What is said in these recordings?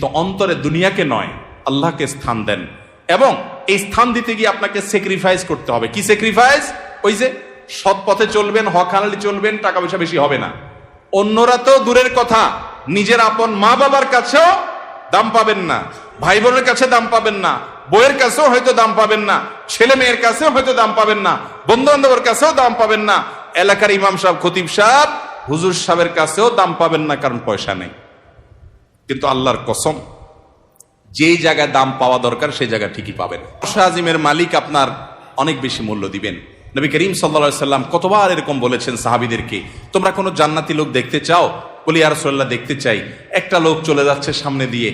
কিন্তু অন্তরে দুনিয়াকে নয়, আল্লাহকে স্থান দেন। এবং এই স্থান দিতে গিয়ে আপনাকে স্যাক্রিফাইস করতে হবে। কি স্যাক্রিফাইস? ওই যে সৎ পথে চলবেন, হক হালালি চলবেন, টাকা পয়সা বেশি হবে না। অন্যরা তো দূরের কথা, নিজের আপন মা বাবার কাছেও দাম পাবেন না, ভাই বোনের কাছে দাম পাবেন না, বইয়ের কাছেও হয়তো দাম পাবেন না, ছেলে মেয়ের কাছেও হয়তো দাম পাবেন না, বন্ধু বান্ধবের কাছেও দাম পাবেন না, এলাকার ইমাম সাহেব, খতিব সাহেব, হুজুর সাহেবের কাছেও দাম পাবেন না, কারণ পয়সা নেই। কিন্তু আল্লাহর কসম, যেই জায়গায় দাম পাওয়া দরকার সেই জায়গা ঠিকই পাবেন। আরশ আজিমের মালিক আপনার অনেক বেশি মূল্য দিবেন। নবী করিম সাল্লাল্লাহু আলাইহি সাল্লাম কতবার এরকম বলেছেন সাহাবীদেরকে, তোমরা কোনো জান্নাতি লোক দেখতে চাও? বলি ইয়া রাসূলুল্লাহ, দেখতে চাই। একটা লোক চলে যাচ্ছে সামনে দিয়ে,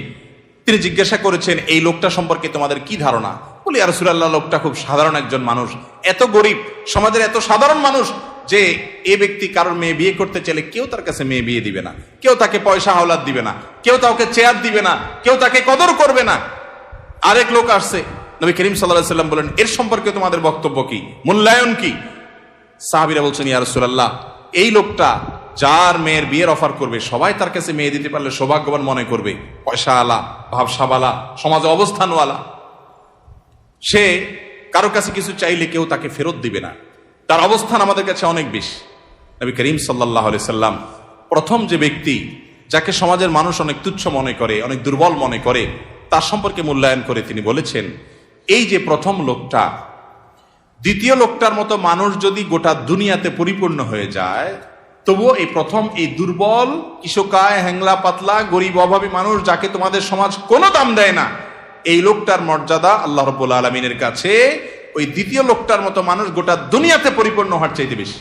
তিনি জিজ্ঞাসা করেছেন, এই লোকটা সম্পর্কে তোমাদের কি ধারণা? বলি ইয়া রাসূলুল্লাহ, লোকটা খুব সাধারণ একজন মানুষ, এত গরিব, সমাজের এত সাধারণ মানুষ যে এ ব্যক্তি কারোর মেয়ে বিয়ে করতে চাইলে কেউ তার কাছে মেয়ে বিয়ে দিবে না, কেউ তাকে পয়সা হাওলাত দিবে না, কেউ তাকে চেয়ার দিবে না, কেউ তাকে কদর করবে না। আরেক লোক আসছে, নবী করিম সাল্লাল্লাহু আলাইহি সাল্লাম বলেন, এর সম্পর্কে তোমাদের বক্তব্য কি, মূল্যায়ন কি? সাহাবীরা বলছেন, ইয়া রাসূলুল্লাহ, এই লোকটা যার মেয়ের বিয়ের অফার করবে সবাই তার কাছে মেয়ে দিতে পারলে সৌভাগ্যবান মনে করবে, পয়সা আলা, ভাবসাবালা, সমাজে অবস্থানওয়ালা। সে কারো কাছে কিছু চাইলে কেউ তাকে ফেরত দিবে না, তার অবস্থান আমাদের কাছে অনেক বেশি। নবী করিম সাল্লাল্লাহু আলাইহি সাল্লাম প্রথম যে ব্যক্তি যাকে সমাজের মানুষ অনেক তুচ্ছ মনে করে, অনেক দুর্বল মনে করে, তার সম্পর্কে মূল্যায়ন করে তিনি বলেছেন, এই যে প্রথম লোকটা, দ্বিতীয় লোকটার মতো মানুষ যদি গোটা দুনিয়াতে পরিপূর্ণ হয়ে যায়, তবুও এই প্রথম, এই দুর্বল, কিশোকায়, হ্যাংলা পাতলা, গরিব, অভাবী মানুষ, যাকে তোমাদের সমাজ কোনো দাম দেয় না, এই লোকটার মর্যাদা আল্লাহ রাব্বুল আলামিনের কাছে ওই দ্বিতীয় লোকটার মতো মানুষ গোটা দুনিয়াতে পরিপূর্ণ হওয়ার চাইতে বেশি।